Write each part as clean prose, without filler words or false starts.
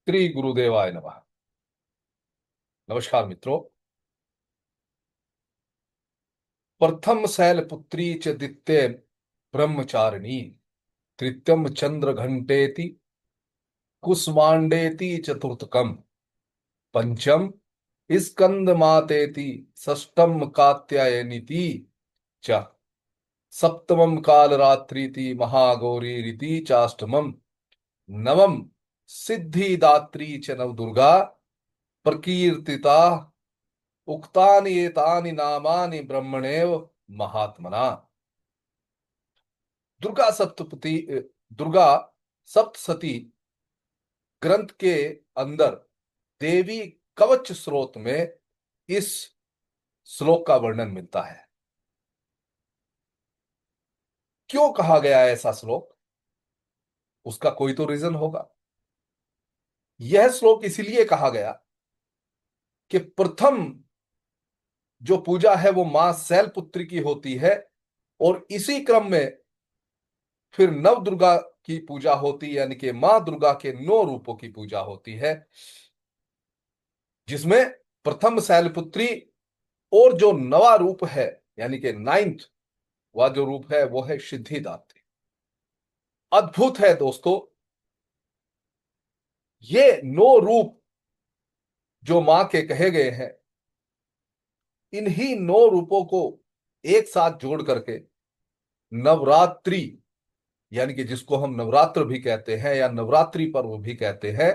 श्री गुरुदेवाय नमः। नमस्कार मित्रों। प्रथम शैलपुत्री च द्वितीय ब्रह्मचारिणी, तृतीयम चंद्र घंटेति कुसुमांडेति चतुर्थकम, पंचम स्कंद मातेति, षष्ठम कात्यायनीति च, सप्तमम कालरात्रीति महागौरीरिति चाष्टमम, नवम सिद्धिदात्री च नवदुर्गा प्रकीर्तिता, उक्तानि एतानि नामानि ब्रह्मणेव महात्मना। दुर्गा सप्तपति दुर्गा सप्तसती ग्रंथ के अंदर देवी कवच स्रोत में इस श्लोक का वर्णन मिलता है। क्यों कहा गया है ऐसा श्लोक? उसका कोई तो रीजन होगा। यह श्लोक इसीलिए कहा गया कि प्रथम जो पूजा है वो मां शैलपुत्री की होती है, और इसी क्रम में फिर नव दुर्गा की पूजा होती है, यानी कि मां दुर्गा के 9 रूपों की पूजा होती है, जिसमें प्रथम शैलपुत्री और जो नवा रूप है यानी कि नाइन्थ वह जो रूप है वो है सिद्धिदात्री। अद्भुत है दोस्तों, ये 9 रूप जो मां के कहे गए हैं, इन्हीं 9 रूपों को एक साथ जोड़ करके नवरात्रि, यानी कि जिसको हम नवरात्र भी कहते हैं या नवरात्रि पर्व भी कहते हैं,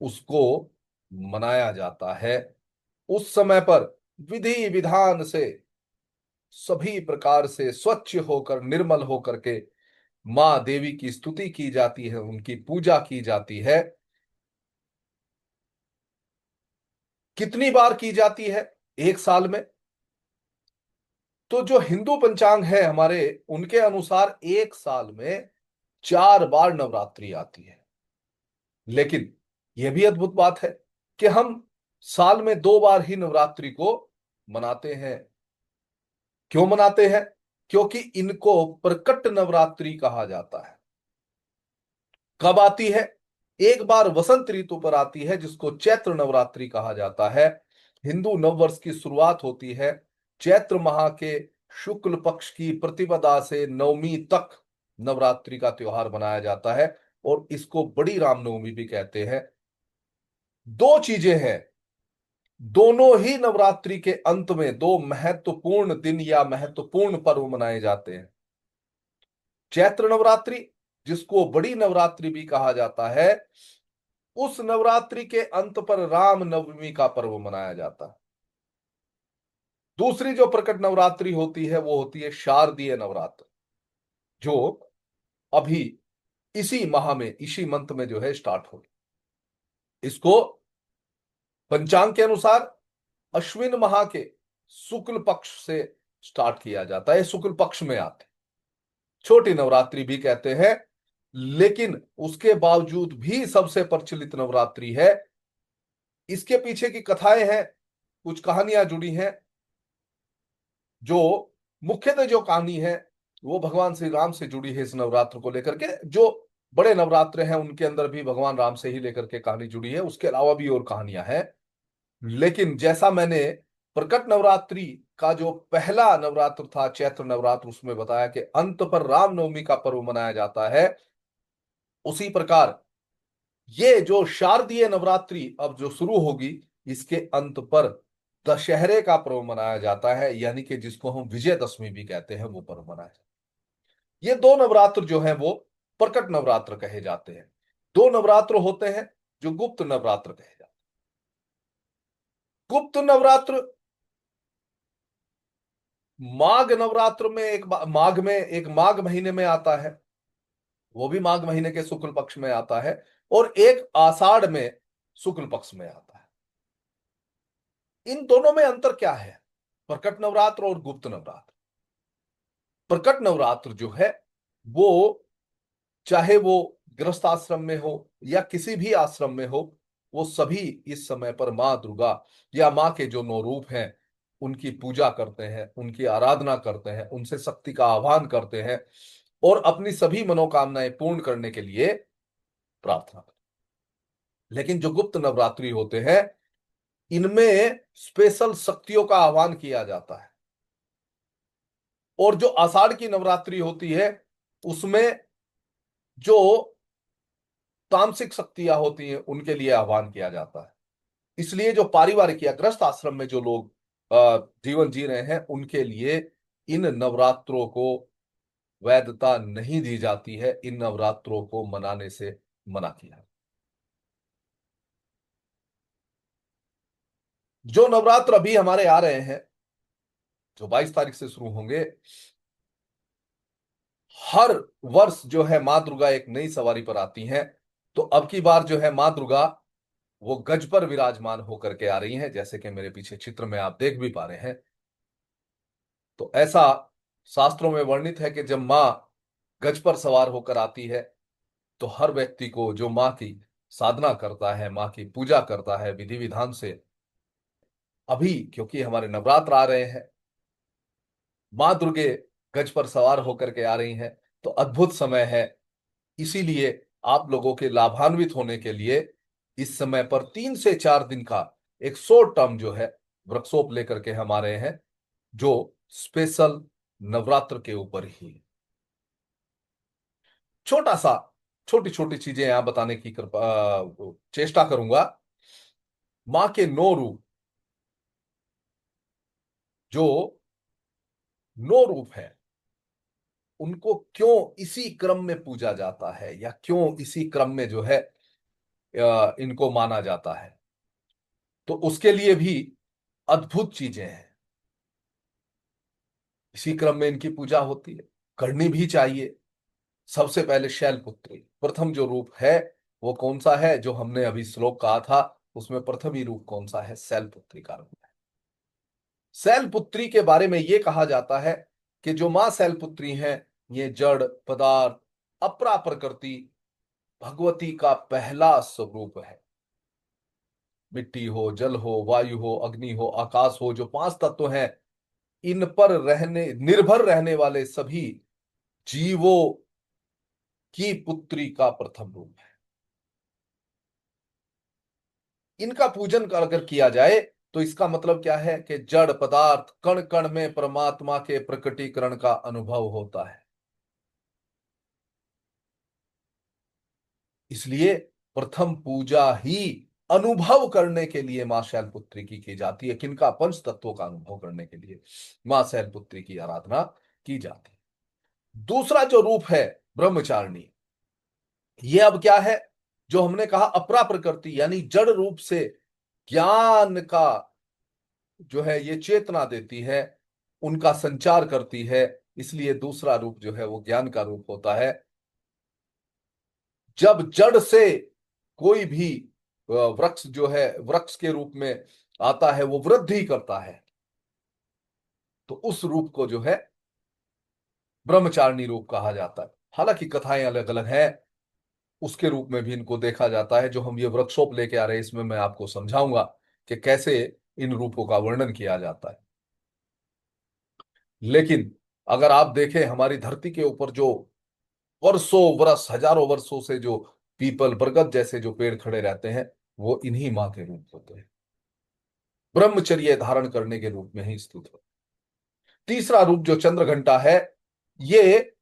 उसको मनाया जाता है। उस समय पर विधि विधान से सभी प्रकार से स्वच्छ होकर निर्मल होकर के मां देवी की स्तुति की जाती है, उनकी पूजा की जाती है। कितनी बार की जाती है एक साल में? तो जो हिंदू पंचांग है हमारे, उनके अनुसार एक साल में 4 बार नवरात्रि आती है। लेकिन यह भी अद्भुत बात है कि हम साल में 2 बार ही नवरात्रि को मनाते हैं। क्यों मनाते हैं? क्योंकि इनको प्रकट नवरात्रि कहा जाता है। कब आती है? एक बार वसंत ऋतु पर आती है, जिसको चैत्र नवरात्रि कहा जाता है। हिंदू नववर्ष की शुरुआत होती है चैत्र माह के शुक्ल पक्ष की प्रतिपदा से नवमी तक नवरात्रि का त्योहार मनाया जाता है, और इसको बड़ी रामनवमी भी कहते हैं। 2 चीजें हैं, दोनों ही नवरात्रि के अंत में 2 महत्वपूर्ण दिन या महत्वपूर्ण पर्व मनाए जाते हैं। चैत्र नवरात्रि, जिसको बड़ी नवरात्रि भी कहा जाता है, उस नवरात्रि के अंत पर राम नवमी का पर्व मनाया जाता है। दूसरी जो प्रकट नवरात्रि होती है वो होती है शारदीय नवरात्र, जो अभी इसी माह में, इसी मंथ में जो है स्टार्ट होगी। इसको पंचांग के अनुसार अश्विन माह के शुक्ल पक्ष से स्टार्ट किया जाता है, शुक्ल पक्ष में आते, छोटी नवरात्रि भी कहते हैं। लेकिन उसके बावजूद भी सबसे प्रचलित नवरात्रि है। इसके पीछे की कथाएं हैं, कुछ कहानियां जुड़ी हैं। जो मुख्यतः जो कहानी है वो भगवान श्री राम से जुड़ी है इस नवरात्र को लेकर के। जो बड़े नवरात्र हैं उनके अंदर भी भगवान राम से ही लेकर के कहानी जुड़ी है, उसके अलावा भी और कहानियां हैं। लेकिन जैसा मैंने प्रकट नवरात्रि का जो पहला नवरात्र था चैत्र नवरात्र, उसमें बताया कि अंत पर रामनवमी का पर्व मनाया जाता है, उसी प्रकार ये जो शारदीय नवरात्रि अब जो शुरू होगी, इसके अंत पर दशहरे का पर्व मनाया जाता है, यानी कि जिसको हम विजयदशमी भी कहते हैं, वो पर्व मनाया जाता है। ये 2 नवरात्र जो हैं वो प्रकट नवरात्र कहे जाते हैं। 2 नवरात्र होते हैं जो गुप्त नवरात्र कहे जाते हैं। गुप्त नवरात्र माघ नवरात्र में माघ में एक माघ महीने में आता है, वो भी माघ महीने के शुक्ल पक्ष में आता है, और एक आषाढ़ में शुक्ल पक्ष में आता है। इन दोनों में अंतर क्या है, प्रकट नवरात्र और गुप्त नवरात्र? प्रकट नवरात्र जो है वो, चाहे वो गृहस्थ आश्रम में हो या किसी भी आश्रम में हो, वो सभी इस समय पर मां दुर्गा या मां के जो 9 रूप हैं उनकी पूजा करते हैं, उनकी आराधना करते हैं, उनसे शक्ति का आह्वान करते हैं, और अपनी सभी मनोकामनाएं पूर्ण करने के लिए प्रार्थना करते हैं। लेकिन जो गुप्त नवरात्रि होते हैं, इनमें स्पेशल शक्तियों का आह्वान किया जाता है। और जो आषाढ़ की नवरात्रि होती है, उसमें जो तामसिक शक्तियां होती हैं उनके लिए आह्वान किया जाता है। इसलिए जो पारिवारिक या गृहस्थ आश्रम में जो लोग जीवन जी रहे हैं, उनके लिए इन नवरात्रों को वैधता नहीं दी जाती है। इन नवरात्रों को मनाने से मना किया है। जो नवरात्र अभी हमारे आ रहे हैं, जो 22 तारीख से शुरू होंगे, हर वर्ष जो है माँ दुर्गा एक नई सवारी पर आती हैं। तो अब की बार जो है माँ दुर्गा वो गज पर विराजमान होकर के आ रही हैं, जैसे कि मेरे पीछे चित्र में आप देख भी पा रहे हैं। तो ऐसा शास्त्रों में वर्णित है कि जब माँ गज पर सवार होकर आती है, तो हर व्यक्ति को जो माँ की साधना करता है, माँ की पूजा करता है विधि विधान से, अभी क्योंकि हमारे नवरात्र आ रहे हैं, माँ दुर्गे गज पर सवार होकर के आ रही हैं, तो अद्भुत समय है। इसीलिए आप लोगों के लाभान्वित होने के लिए इस समय पर 3 से 4 दिन का एक शॉर्ट टर्म जो है वर्कशॉप लेकर के हम आ रहे हैं, जो स्पेशल नवरात्र के ऊपर ही है। छोटा सा छोटी छोटी चीजें यहां बताने की कृपा चेष्टा करूंगा। मां के 9 रूप, जो 9 रूप है, उनको क्यों इसी क्रम में पूजा जाता है, या क्यों इसी क्रम में जो है इनको माना जाता है, तो उसके लिए भी अद्भुत चीजें हैं। इसी क्रम में इनकी पूजा होती है, करनी भी चाहिए। सबसे पहले शैलपुत्री, प्रथम जो रूप है वो कौन सा है? जो हमने अभी श्लोक कहा था, उसमें प्रथम ही रूप कौन सा है? शैलपुत्री का रूप है। शैलपुत्री के बारे में ये कहा जाता है कि जो मां शैलपुत्री हैं, ये जड़ पदार्थ, अपरा प्रकृति, भगवती का पहला स्वरूप है। मिट्टी हो, जल हो, वायु हो, अग्नि हो, आकाश हो, जो 5 तत्व हैं, इन पर रहने निर्भर रहने वाले सभी जीवों की पुत्री का प्रथम रूप है। इनका पूजन अगर किया जाए, तो इसका मतलब क्या है कि जड़ पदार्थ कण कण में परमात्मा के प्रकटीकरण का अनुभव होता है। इसलिए प्रथम पूजा ही अनुभव करने के लिए मां शैलपुत्री की जाती है। किनका? पंच तत्वों का अनुभव करने के लिए मां शैलपुत्री की आराधना की जाती है। दूसरा जो रूप है ब्रह्मचारिणी, ये अब क्या है? जो हमने कहा अपरा प्रकृति, यानी जड़ रूप से ज्ञान का जो है ये चेतना देती है, उनका संचार करती है। इसलिए दूसरा रूप जो है वो ज्ञान का रूप होता है। जब जड़ से कोई भी वृक्ष जो है वृक्ष के रूप में आता है, वो वृद्धि करता है, तो उस रूप को जो है ब्रह्मचारिणी रूप कहा जाता है। हालांकि कथाएं अलग अलग हैं, उसके रूप में भी इनको देखा जाता है। जो हम ये वर्कशॉप लेके आ रहे हैं, इसमें मैं आपको समझाऊंगा कि कैसे इन रूपों का वर्णन किया जाता है। लेकिन अगर आप देखें, हमारी धरती के ऊपर जो वर्षों वर्ष हजारों वर्षों से जो पीपल बरगद जैसे जो पेड़ खड़े रहते हैं, वो इन्हीं माँ के रूप होते हैं, ब्रह्मचर्य धारण करने के रूप में ही स्थित होते हैं। तीसरा रूप जो चंद्र घंटा है, ये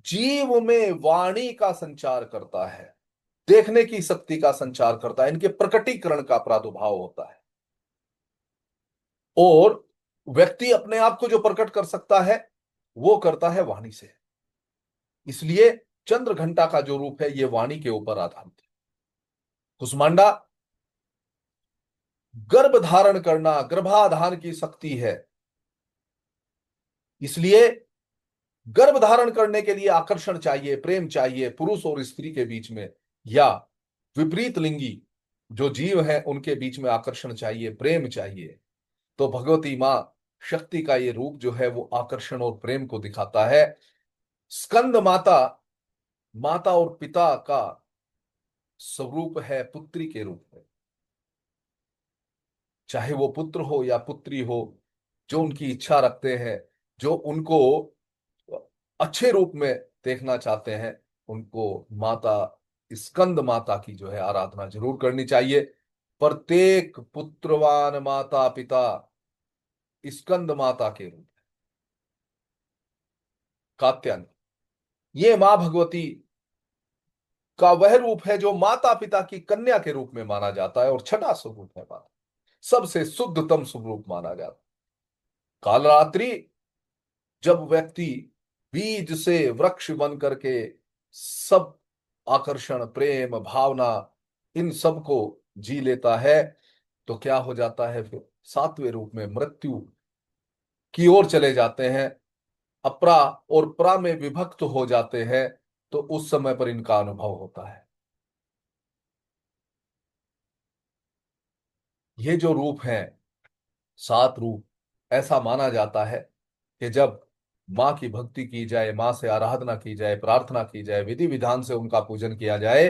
जीव में वाणी का संचार करता है, देखने की शक्ति का संचार करता है, इनके प्रकटीकरण का प्रादुर्भाव होता है। और व्यक्ति अपने आप को जो प्रकट कर सकता है, वो करता है वाणी से। इसलिए चंद्र घंटा का जो रूप है, ये वाणी के ऊपर आधारित है। कुष्मांडा गर्भ धारण करना, गर्भाधान की शक्ति है। इसलिए गर्भ धारण करने के लिए आकर्षण चाहिए, प्रेम चाहिए, पुरुष और स्त्री के बीच में, या विपरीत लिंगी जो जीव हैं उनके बीच में आकर्षण चाहिए, प्रेम चाहिए। तो भगवती मां शक्ति का ये रूप जो है वो आकर्षण और प्रेम को दिखाता है। स्कंद माता, माता और पिता का स्वरूप है पुत्री के रूप में। चाहे वो पुत्र हो या पुत्री हो, जो उनकी इच्छा रखते हैं, जो उनको अच्छे रूप में देखना चाहते हैं, उनको माता स्कंद माता की जो है आराधना जरूर करनी चाहिए। प्रत्येक पुत्रवान माता पिता स्कंद माता के रूप, कात्यायनी, ये मां भगवती का वह रूप है जो माता पिता की कन्या के रूप में माना जाता है और छठा स्वरूप है माता, सबसे शुद्धतम स्वरूप माना जाता है। कालरात्रि, जब व्यक्ति बीज से वृक्ष बन करके सब आकर्षण, प्रेम, भावना, इन सब को जी लेता है, तो क्या हो जाता है फिर? सातवें रूप में मृत्यु की ओर चले जाते हैं, अपरा और प्रा में विभक्त हो जाते हैं, तो उस समय पर इनका अनुभव होता है। ये जो रूप हैं, सात रूप, ऐसा माना जाता है कि जब माँ की भक्ति की जाए, माँ से आराधना की जाए, प्रार्थना की जाए, विधि विधान से उनका पूजन किया जाए,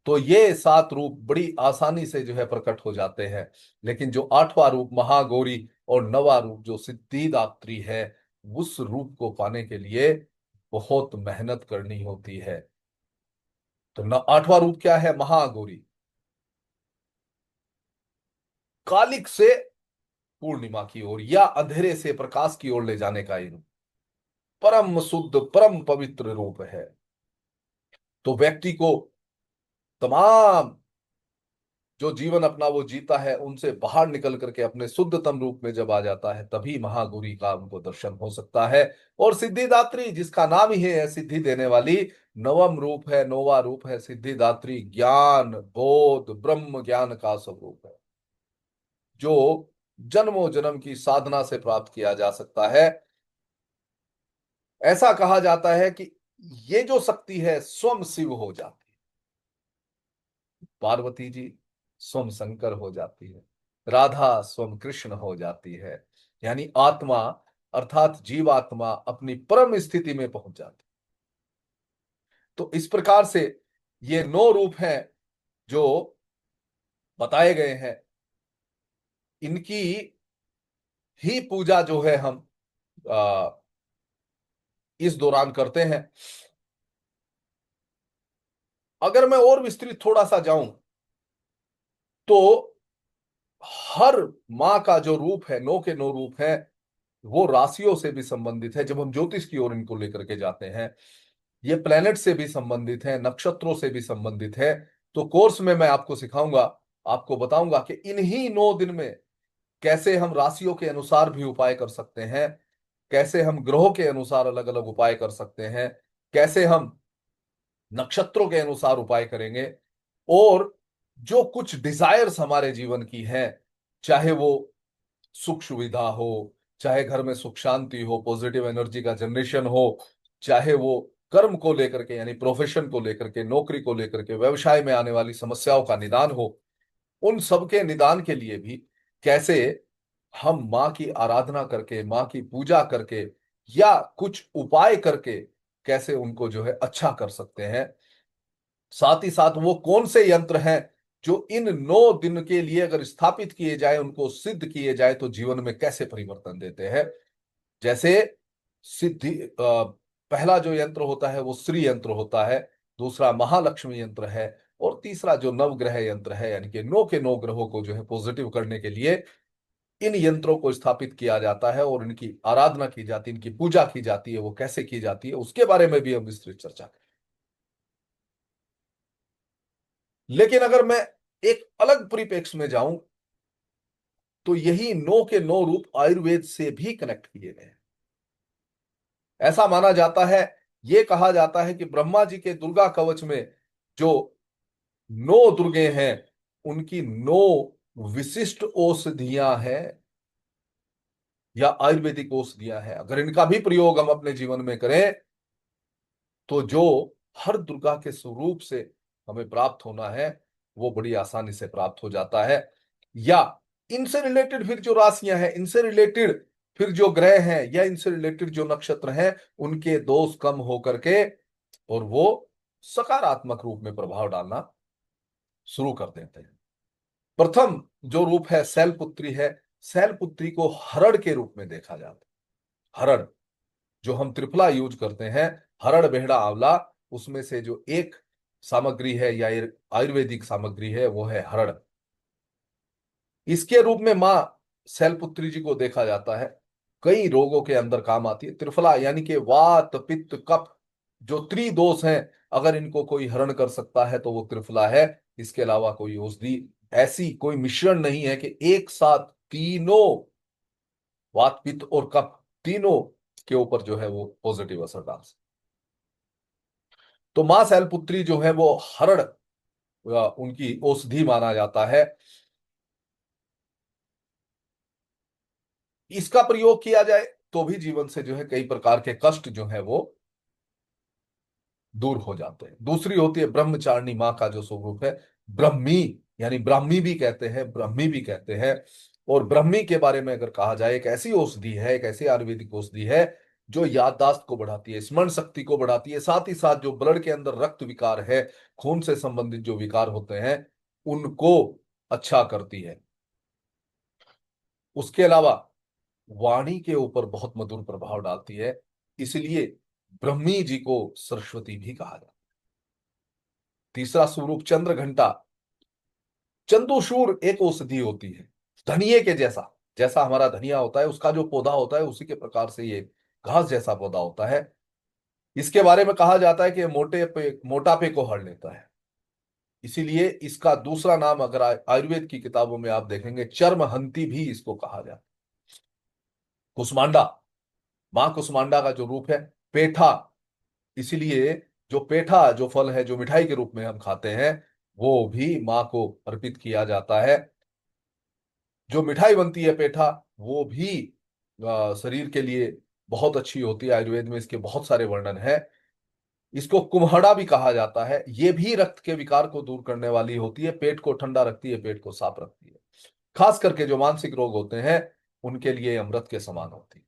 तो ये सात रूप बड़ी आसानी से जो है प्रकट हो जाते हैं। लेकिन जो आठवां रूप महागौरी और नवा रूप जो सिद्धिदात्री है, उस रूप को पाने के लिए बहुत मेहनत करनी होती है। तो न आठवां रूप क्या है? महागौरी, कालिक से पूर्णिमा की ओर या अंधेरे से प्रकाश की ओर ले जाने का ये रूप परम शुद्ध, परम पवित्र रूप है। तो व्यक्ति को तमाम जो जीवन अपना वो जीता है, उनसे बाहर निकल करके अपने शुद्धतम रूप में जब आ जाता है, तभी महागौरी का उनको दर्शन हो सकता है। और सिद्धिदात्री, जिसका नाम ही है सिद्धि देने वाली, नवम रूप है, नौवा रूप है सिद्धिदात्री, ज्ञान, बोध, ब्रह्म ज्ञान का स्वरूप है, जो जन्मों जन्म की साधना से प्राप्त किया जा सकता है। ऐसा कहा जाता है कि ये जो शक्ति है स्वयं शिव हो जाती है, पार्वती जी स्वयं शंकर हो जाती है, राधा स्वयं कृष्ण हो जाती है, यानी आत्मा अर्थात जीवात्मा अपनी परम स्थिति में पहुंच जाती है। तो इस प्रकार से ये नौ रूप हैं जो बताए गए हैं, इनकी ही पूजा जो है हम आ, इस दौरान करते हैं। अगर मैं और विस्तृत थोड़ा सा जाऊं, तो हर माँ का जो रूप है, नौ के नौ रूप है, वो राशियों से भी संबंधित है। जब हम ज्योतिष की ओर इनको लेकर के जाते हैं, ये प्लेनेट से भी संबंधित है, नक्षत्रों से भी संबंधित है। तो कोर्स में मैं आपको सिखाऊंगा, आपको बताऊंगा कि इन्हीं 9 दिन में कैसे हम राशियों के अनुसार भी उपाय कर सकते हैं, कैसे हम ग्रहों के अनुसार अलग अलग उपाय कर सकते हैं, कैसे हम नक्षत्रों के अनुसार उपाय करेंगे, और जो कुछ डिजायर्स हमारे जीवन की हैं, चाहे वो सुख सुविधा हो, चाहे घर में सुख शांति हो, पॉजिटिव एनर्जी का जनरेशन हो, चाहे वो कर्म को लेकर के यानी प्रोफेशन को लेकर के, नौकरी को लेकर के, व्यवसाय में आने वाली समस्याओं का निदान हो, उन सब के निदान के लिए भी कैसे हम माँ की आराधना करके, माँ की पूजा करके या कुछ उपाय करके कैसे उनको जो है अच्छा कर सकते हैं। साथ ही साथ वो कौन से यंत्र हैं जो इन 9 दिन के लिए अगर स्थापित किए जाए, उनको सिद्ध किए जाए, तो जीवन में कैसे परिवर्तन देते हैं। जैसे सिद्धि पहला जो यंत्र होता है वो श्री यंत्र होता है, दूसरा महालक्ष्मी यंत्र है, और तीसरा जो नवग्रह यंत्र है, यानी कि 9 के 9 ग्रहों को जो है पॉजिटिव करने के लिए इन यंत्रों को स्थापित किया जाता है और इनकी आराधना की जाती है, इनकी पूजा की जाती है। वो कैसे की जाती है उसके बारे में भी हम विस्तृत चर्चा करें। लेकिन अगर मैं एक अलग परिप्रेक्ष्य में जाऊं, तो यही 9 के 9 रूप आयुर्वेद से भी कनेक्ट किए गए हैं। ऐसा माना जाता है, यह कहा जाता है कि ब्रह्मा जी के दुर्गा कवच में जो 9 दुर्गे हैं, उनकी 9 विशिष्ट औषधियां हैं या आयुर्वेदिक औषधियां हैं। अगर इनका भी प्रयोग हम अपने जीवन में करें, तो जो हर दुर्गा के स्वरूप से हमें प्राप्त होना है, वो बड़ी आसानी से प्राप्त हो जाता है। या इनसे रिलेटेड फिर जो राशियां हैं, इनसे रिलेटेड फिर जो ग्रह हैं, या इनसे रिलेटेड जो नक्षत्र हैं, उनके दोष कम होकर के और वो सकारात्मक रूप में प्रभाव डालना शुरू कर देते हैं। प्रथम जो रूप है शैलपुत्री है। शैलपुत्री को हरड़ के रूप में देखा जाता है। हरड़ जो हम त्रिफला यूज करते हैं, हरड़, बेहड़ा, आंवला, उसमें से जो एक सामग्री है या आयुर्वेदिक सामग्री है वो है हरड़। इसके रूप में माँ शैलपुत्री जी को देखा जाता है, कई रोगों के अंदर काम आती है। त्रिफला यानी कि वात पित्त कफ जो त्रिदोष हैं, अगर इनको कोई हरण कर सकता है तो वो त्रिफला है। इसके अलावा कोई औषधि ऐसी कोई मिश्रण नहीं है कि एक साथ तीनों, वात पित्त और कफ तीनों के ऊपर जो है वो पॉजिटिव असर डाल सकता। तो मां शैलपुत्री जो है वो हरण उनकी औषधि माना जाता है। इसका प्रयोग किया जाए तो भी जीवन से जो है कई प्रकार के कष्ट जो है वो दूर हो जाते हैं। दूसरी होती है ब्रह्मचारिणी माँ का जो स्वरूप है, ब्रह्मी, यानी ब्राह्मी भी कहते हैं, ब्रह्मी भी कहते हैं। और ब्रह्मी के बारे में अगर कहा जाए, एक ऐसी औषधि है, एक ऐसी आयुर्वेदिक औषधि है जो याददाश्त को बढ़ाती है, स्मरण शक्ति को बढ़ाती है, साथ ही साथ जो ब्लड के अंदर रक्त विकार है, खून से संबंधित जो विकार होते हैं उनको अच्छा करती है। उसके अलावा वाणी के ऊपर बहुत मधुर प्रभाव डालती है, इसलिए ब्रह्मी जी को सरस्वती भी कहा जाता है। तीसरा स्वरूप चंद्र घंटा। चंदूशूर एक औषधि होती है, धनिये के जैसा, जैसा हमारा धनिया होता है उसका जो पौधा होता है उसी के प्रकार से ये घास जैसा पौधा होता है। इसके बारे में कहा जाता है कि ये मोटापे को हर लेता है। इसीलिए इसका दूसरा नाम अगर आयुर्वेद की किताबों में आप देखेंगे, चर्महंती भी इसको कहा जाता है। कुष्मांडा, मां कुष्मांडा का जो रूप है पेठा, इसीलिए जो पेठा जो फल है जो मिठाई के रूप में हम खाते हैं वो भी मां को अर्पित किया जाता है। जो मिठाई बनती है पेठा वो भी शरीर के लिए बहुत अच्छी होती है। आयुर्वेद में इसके बहुत सारे वर्णन है। इसको कुम्हड़ा भी कहा जाता है। ये भी रक्त के विकार को दूर करने वाली होती है, पेट को ठंडा रखती है, पेट को साफ रखती है। खास करके जो मानसिक रोग होते हैं उनके लिए अमृत के समान होती है।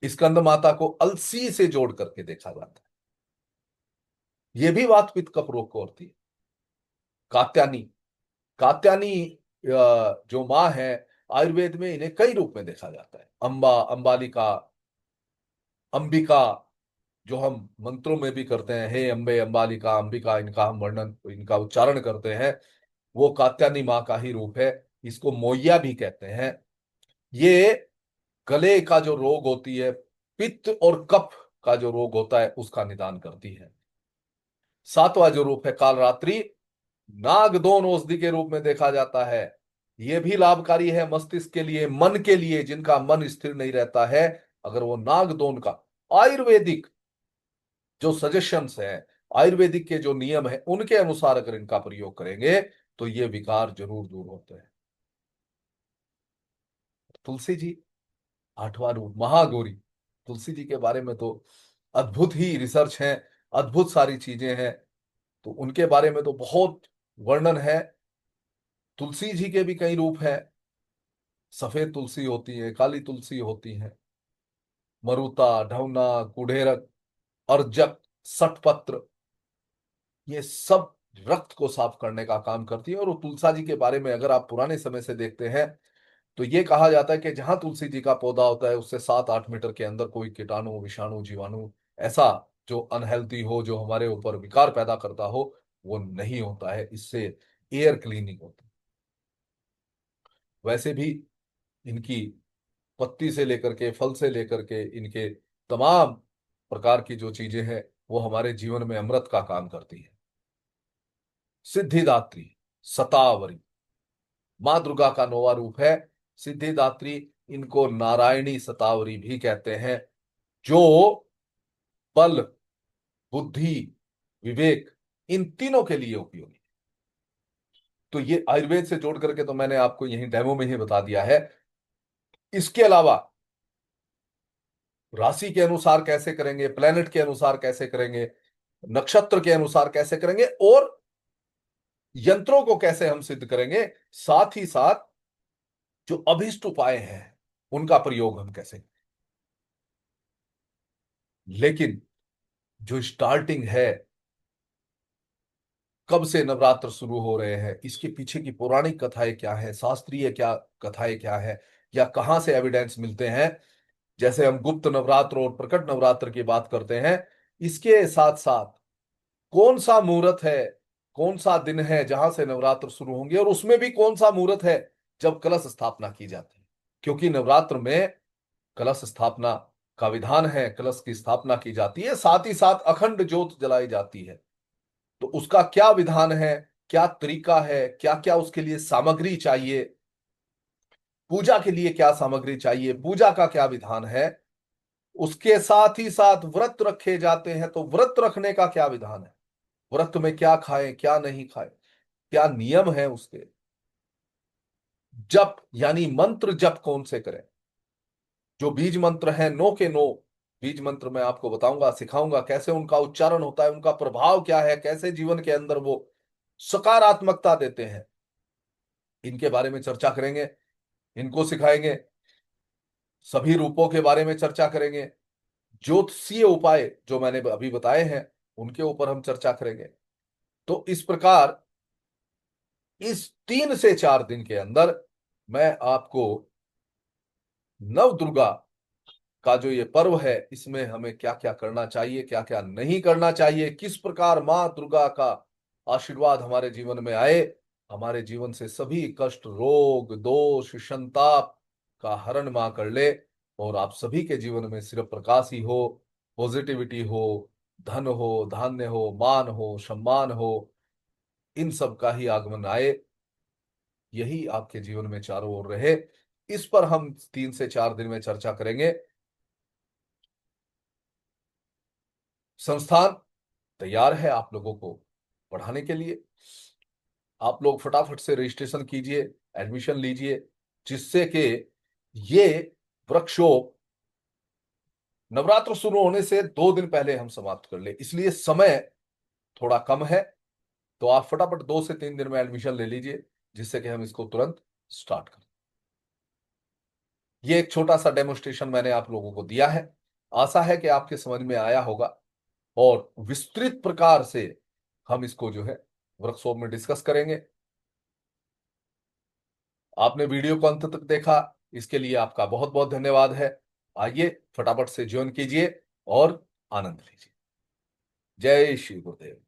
स्कंद माता को अलसी से जोड़ करके देखा जाता है, ये भी वात पित्त कफ रोग को होती है। कात्यानी, कात्यानी जो माँ है, आयुर्वेद में इन्हें कई रूप में देखा जाता है। अंबा, अंबालिका, अंबिका, जो हम मंत्रों में भी करते हैं, हे अंबे अंबालिका अंबिका, इनका हम वर्णन, इनका उच्चारण करते हैं, वो कात्यायनी माँ का ही रूप है। इसको मोइया भी कहते हैं। ये गले का जो रोग होती है, पित्त और कफ का जो रोग होता है उसका निदान करती है। सातवां जो रूप है कालरात्रि, नागदोन औषधि के रूप में देखा जाता है। यह भी लाभकारी है मस्तिष्क के लिए, मन के लिए, जिनका मन स्थिर नहीं रहता है, अगर वो नागदोन का आयुर्वेदिक जो सजेशंस है, आयुर्वेदिक के जो नियम है उनके अनुसार अगर इनका प्रयोग करेंगे तो ये विकार जरूर दूर होते हैं। तुलसी जी, आठवां रूप महागौरी। तुलसी जी के बारे में तो अद्भुत ही रिसर्च है, अद्भुत सारी चीजें हैं, तो उनके बारे में तो बहुत वर्णन है। तुलसी जी के भी कई रूप हैं। सफेद तुलसी होती है, काली तुलसी होती है, मरुता, ढौना, कुढेरक, अर्जक, सठपत्र, ये सब रक्त को साफ करने का काम करती है। और वो तुलसा जी के बारे में अगर आप पुराने समय से देखते हैं तो ये कहा जाता है कि जहां तुलसी जी का पौधा होता है उससे 7-8 मीटर के अंदर कोई कीटाणु, विषाणु, जीवाणु ऐसा जो अनहेल्थी हो, जो हमारे ऊपर विकार पैदा करता हो, वो नहीं होता है। इससे एयर क्लीनिंग होती है। वैसे भी इनकी पत्ती से लेकर के, फल से लेकर के, इनके तमाम प्रकार की जो चीजें हैं वो हमारे जीवन में अमृत का काम करती है। सिद्धिदात्री, सतावरी, माँ दुर्गा का नौवा रूप है सिद्धिदात्री। इनको नारायणी सतावरी भी कहते हैं, जो बल, बुद्धि, विवेक, इन तीनों के लिए उपयोगी। तो ये आयुर्वेद से जोड़ करके तो मैंने आपको यही डेमो में ही बता दिया है। इसके अलावा राशि के अनुसार कैसे करेंगे, प्लेनेट के अनुसार कैसे करेंगे, नक्षत्र के अनुसार कैसे करेंगे, और यंत्रों को कैसे हम सिद्ध करेंगे, साथ ही साथ जो अभिष्ट उपाय हैं उनका प्रयोग हम कैसे। लेकिन जो स्टार्टिंग है, कब से नवरात्र शुरू हो रहे हैं, इसके पीछे की पौराणिक कथाएं क्या है, शास्त्रीय क्या कथाएं क्या है, या कहां से एविडेंस मिलते हैं, जैसे हम गुप्त नवरात्र और प्रकट नवरात्र की बात करते हैं, इसके साथ साथ कौन सा मुहूर्त है, कौन सा दिन है जहां से नवरात्र शुरू होंगे, और उसमें भी कौन सा मुहूर्त है जब कलश स्थापना की जाती है। क्योंकि नवरात्र में कलश स्थापना का विधान है, कलश की स्थापना की जाती है, साथ ही साथ अखंड ज्योत जलाई जाती है। तो उसका क्या विधान है, क्या तरीका है, क्या क्या उसके लिए सामग्री चाहिए, पूजा के लिए क्या सामग्री चाहिए, पूजा का क्या विधान है, उसके साथ ही साथ व्रत रखे जाते हैं तो व्रत रखने का क्या विधान है, व्रत में क्या खाएं क्या नहीं खाएं, क्या नियम है उसके, जप यानी मंत्र जप कौन से करें, जो बीज मंत्र है 9 के 9 बीज मंत्र मैं आपको बताऊंगा, सिखाऊंगा कैसे उनका उच्चारण होता है, उनका प्रभाव क्या है, कैसे जीवन के अंदर वो सकारात्मकता देते हैं, इनके बारे में चर्चा करेंगे, इनको सिखाएंगे। सभी रूपों के बारे में चर्चा करेंगे। ज्योतिषीय उपाय जो मैंने अभी बताए हैं उनके ऊपर हम चर्चा करेंगे। तो इस प्रकार इस 3 से 4 दिन के अंदर मैं आपको नव दुर्गा का जो ये पर्व है इसमें हमें क्या क्या करना चाहिए, क्या क्या नहीं करना चाहिए, किस प्रकार मां दुर्गा का आशीर्वाद हमारे जीवन में आए, हमारे जीवन से सभी कष्ट, रोग, दोष, संताप का हरण मां कर ले, और आप सभी के जीवन में सिर्फ प्रकाश ही हो, पॉजिटिविटी हो, धन हो, धान्य हो, मान हो, सम्मान हो, इन सब का ही आगमन आए, यही आपके जीवन में चारों ओर रहे। इस पर हम 3 से 4 दिन में चर्चा करेंगे। संस्थान तैयार है आप लोगों को पढ़ाने के लिए। आप लोग फटाफट से रजिस्ट्रेशन कीजिए, एडमिशन लीजिए, जिससे कि ये वर्कशॉप नवरात्र शुरू होने से 2 दिन पहले हम समाप्त कर ले, इसलिए समय थोड़ा कम है। तो आप फटाफट 2 से 3 दिन में एडमिशन ले लीजिए, जिससे कि हम इसको तुरंत स्टार्ट करें। ये एक छोटा सा डेमोस्ट्रेशन मैंने आप लोगों को दिया है, आशा है कि आपके समझ में आया होगा, और विस्तृत प्रकार से हम इसको जो है वर्कशॉप में डिस्कस करेंगे। आपने वीडियो को अंत तक देखा, इसके लिए आपका बहुत बहुत धन्यवाद है। आइए फटाफट से ज्वाइन कीजिए और आनंद लीजिए। जय श्री गुरुदेव।